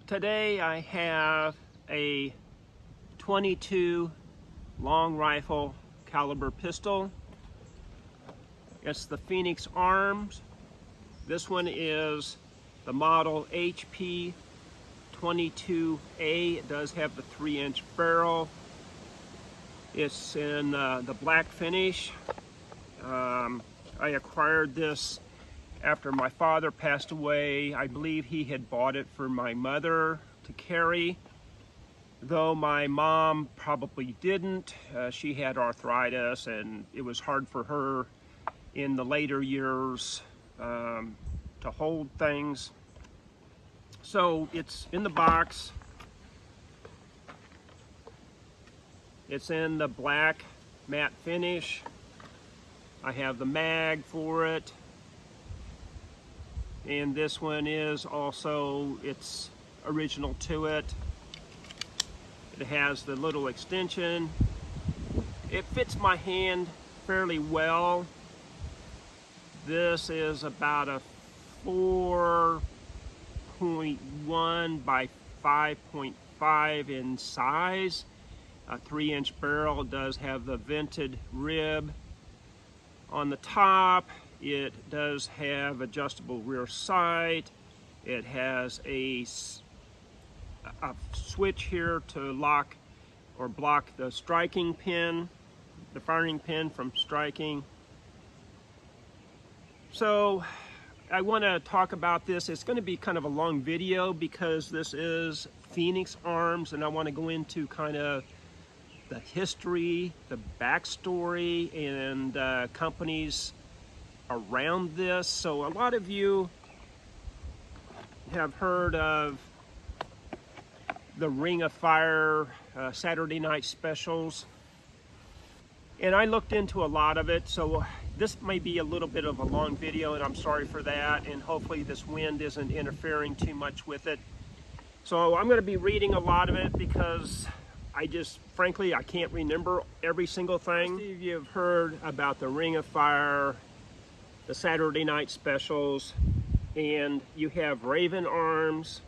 Today I have a 22 long rifle caliber pistol. It's the Phoenix Arms. This one is the model HP22A. It does have the 3-inch barrel. It's in the black finish. I acquired this after my father passed away. I believe he had bought it for my mother to carry, though my mom probably didn't. She had arthritis and it was hard for her in the later years to hold things. So it's in the box. It's in the black matte finish. I have the mag for it. And this one is also, it's original to it. It has the little extension. It fits my hand fairly well. This is about a 4.1 by 5.5 in size. A 3-inch barrel. It does have the vented rib on the top. It does have adjustable rear sight. It has a switch here to lock or block the striking pin, the firing pin from striking. So I want to talk about this. It's going to be kind of a long video because this is Phoenix Arms, and I want to go into kind of the history, the backstory, and companies around this. So a lot of you have heard of the Ring of Fire Saturday night specials, and I looked into a lot of it, so this may be a little bit of a long video, and I'm sorry for that, and hopefully this wind isn't interfering too much with it. So I'm going to be reading a lot of it because frankly, I can't remember every single thing. Most of you have heard about the Ring of Fire, the Saturday night specials, and you have Raven Arms,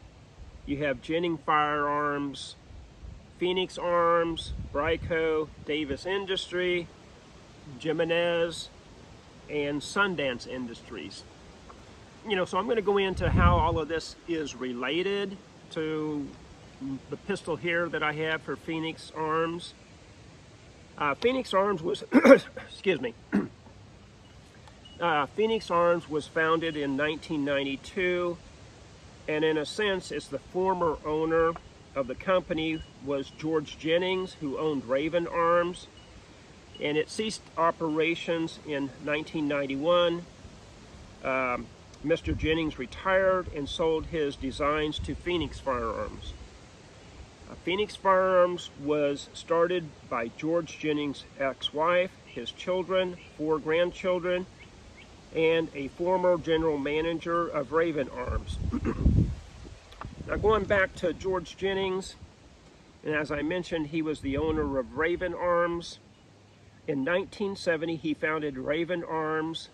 you have Jennings Firearms, Phoenix Arms, Bryco, Davis Industry, Jimenez, and Sundance Industries. So I'm going to go into how all of this is related to the pistol here that I have for Phoenix Arms. Phoenix Arms was, excuse me, Phoenix Arms was founded in 1992, and in a sense, it's the former owner of the company was George Jennings, who owned Raven Arms, and it ceased operations in 1991. Mr. Jennings retired and sold his designs to Phoenix Firearms. Phoenix Firearms was started by George Jennings' ex-wife, his children, 4 grandchildren, and a former general manager of Raven Arms. Now, going back to George Jennings, and as I mentioned, he was the owner of Raven Arms. In 1970, he founded Raven Arms,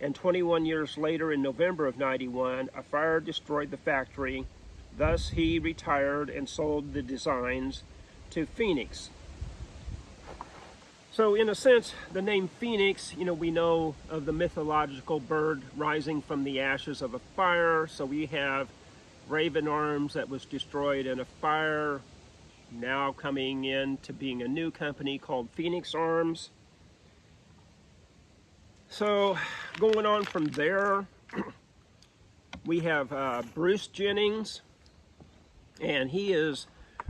and 21 years later, in November of '91, a fire destroyed the factory. Thus, he retired and sold the designs to Phoenix. So in a sense, the name Phoenix, we know of the mythological bird rising from the ashes of a fire. So we have Raven Arms that was destroyed in a fire, now coming into being a new company called Phoenix Arms. So going on from there, we have Bruce Jennings, and he is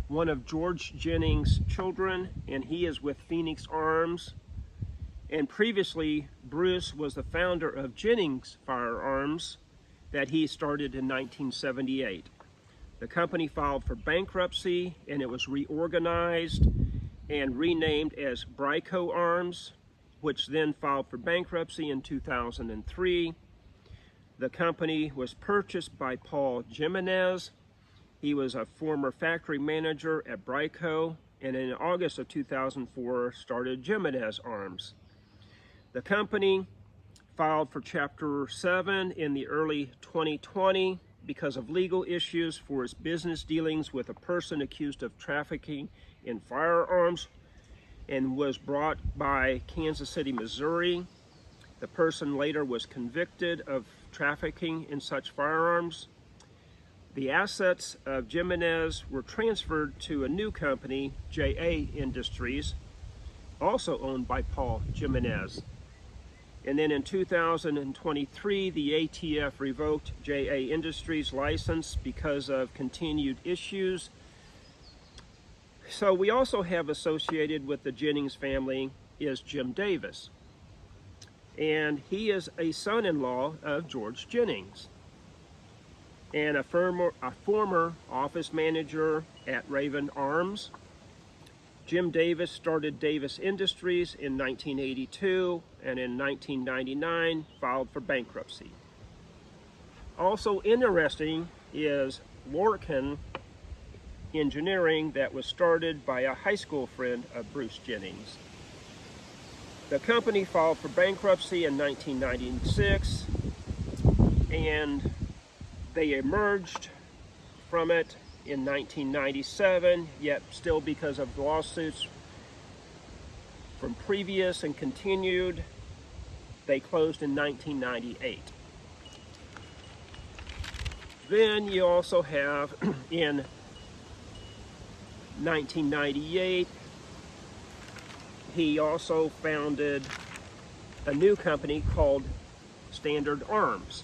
one of George Jennings' children, and he is with Phoenix Arms. And previously, Bruce was the founder of Jennings Firearms that he started in 1978. The company filed for bankruptcy, and it was reorganized and renamed as Bryco Arms, which then filed for bankruptcy in 2003. The company was purchased by Paul Jimenez. He was a former factory manager at Bryco, and in August of 2004 started Jimenez Arms. The company filed for Chapter 7 in the early 2020. because of legal issues for his business dealings with a person accused of trafficking in firearms, and was brought by Kansas City, Missouri. The person later was convicted of trafficking in such firearms. The assets of Jimenez were transferred to a new company, JA Industries, also owned by Paul Jimenez. And then in 2023, the ATF revoked JA Industries' license because of continued issues. So we also have associated with the Jennings family is Jim Davis. And he is a son-in-law of George Jennings, and a former office manager at Raven Arms. Jim Davis started Davis Industries in 1982, and in 1999 filed for bankruptcy. Also interesting is Lorcan Engineering, that was started by a high school friend of Bruce Jennings. The company filed for bankruptcy in 1996, and they emerged from it in 1997, yet still because of lawsuits from previous and continued, they closed in 1998. Then you also have in 1998, he also founded a new company called Standard Arms.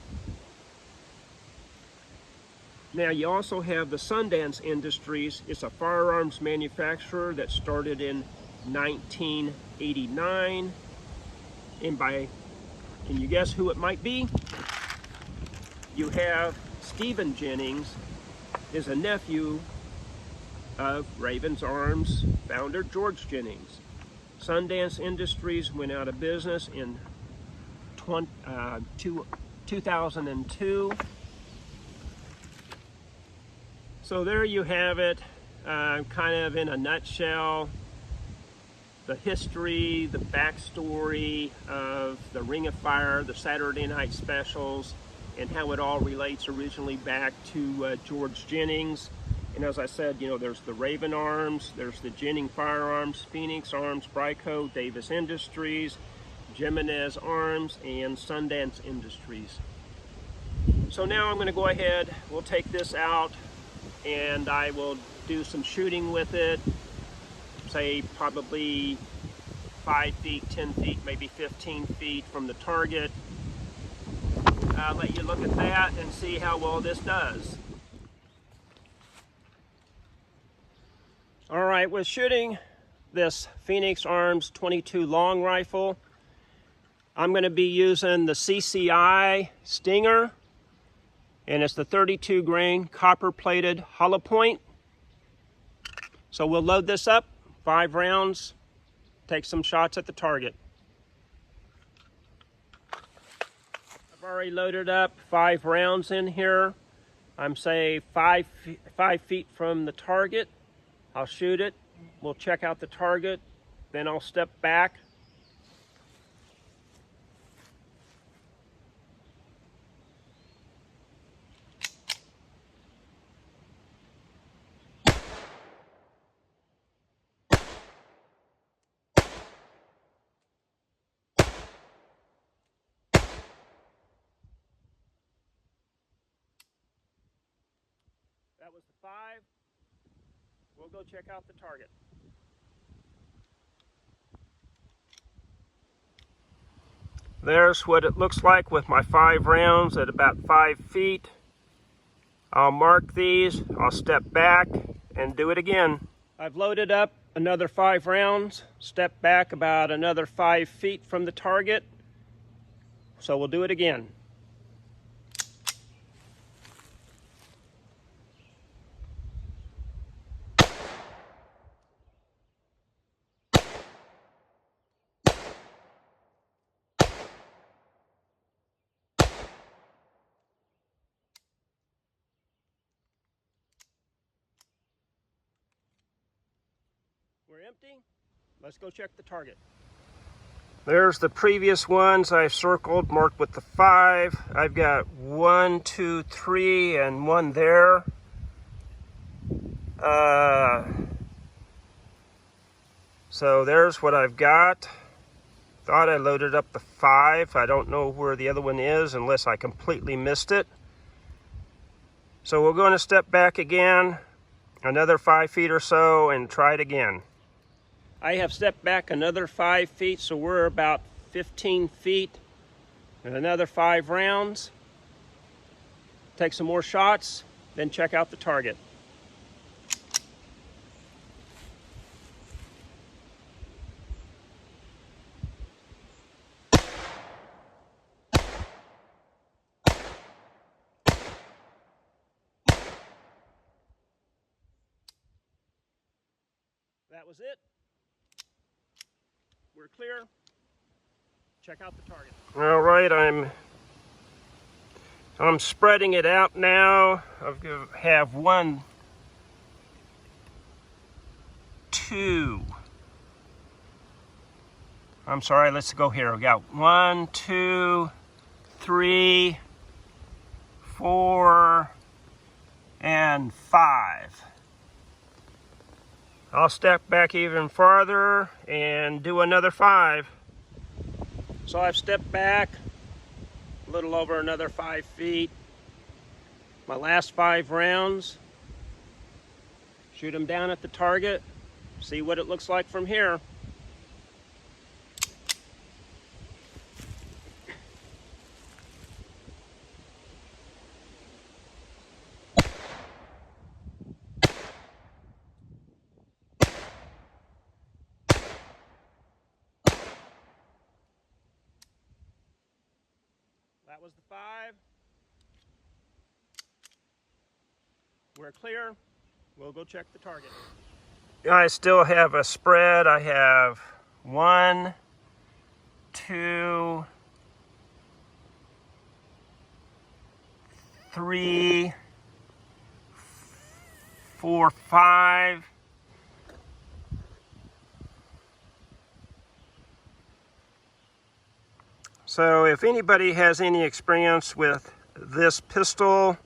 Now you also have the Sundance Industries. It's a firearms manufacturer that started in 1989. And can you guess who it might be? You have Stephen Jennings, is a nephew of Raven's Arms founder George Jennings. Sundance Industries went out of business in 2002. So there you have it, kind of in a nutshell, the history, the backstory of the Ring of Fire, the Saturday Night Specials, and how it all relates originally back to George Jennings. And as I said, you know, there's the Raven Arms, there's the Jennings Firearms, Phoenix Arms, Bryco, Davis Industries, Jimenez Arms, and Sundance Industries. So now I'm going to go ahead, we'll take this out, and I will do some shooting with it, say probably 5 feet, 10 feet, maybe 15 feet from the target. I'll let you look at that and see how well this does. All right, we're shooting this Phoenix Arms 22 long rifle. I'm going to be using the CCI Stinger, and it's the 32 grain copper plated hollow point. So we'll load this up, 5 rounds, take some shots at the target. I've already loaded up 5 rounds in here. I'm say 5 feet from the target. I'll shoot it, we'll check out the target, then I'll step back. That was the 5. We'll go check out the target. There's what it looks like with my 5 rounds at about 5 feet. I'll mark these, I'll step back and do it again. I've loaded up another 5 rounds, step back about another 5 feet from the target. So we'll do it again. We're empty. Let's go check the target. There's the previous ones I've circled, marked with the 5. I've got 1, 2, 3, and 1 there. So there's what I've got. Thought I loaded up the 5. I don't know where the other one is unless I completely missed it. So we're going to step back again, another 5 feet or so, and try it again. I have stepped back another 5 feet, so we're about 15 feet and another 5 rounds. Take some more shots, then check out the target. That was it. We're clear. Check out the target. All right, I'm spreading it out now. I have 1, 2. I'm sorry, let's go here. We got 1, 2, 3, 4, and 5. I'll step back even farther and do another 5. So I've stepped back a little over another 5 feet. My last 5 rounds. Shoot them down at the target. See what it looks like from here. That was the 5. We're clear. We'll go check the target. I still have a spread. I have 1, 2, 3, 4, 5. So if anybody has any experience with this pistol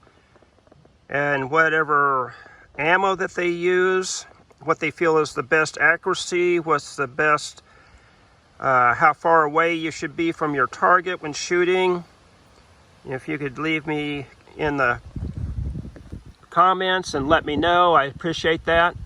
and whatever ammo that they use, what they feel is the best accuracy, what's the best, how far away you should be from your target when shooting, if you could leave me in the comments and let me know, I appreciate that.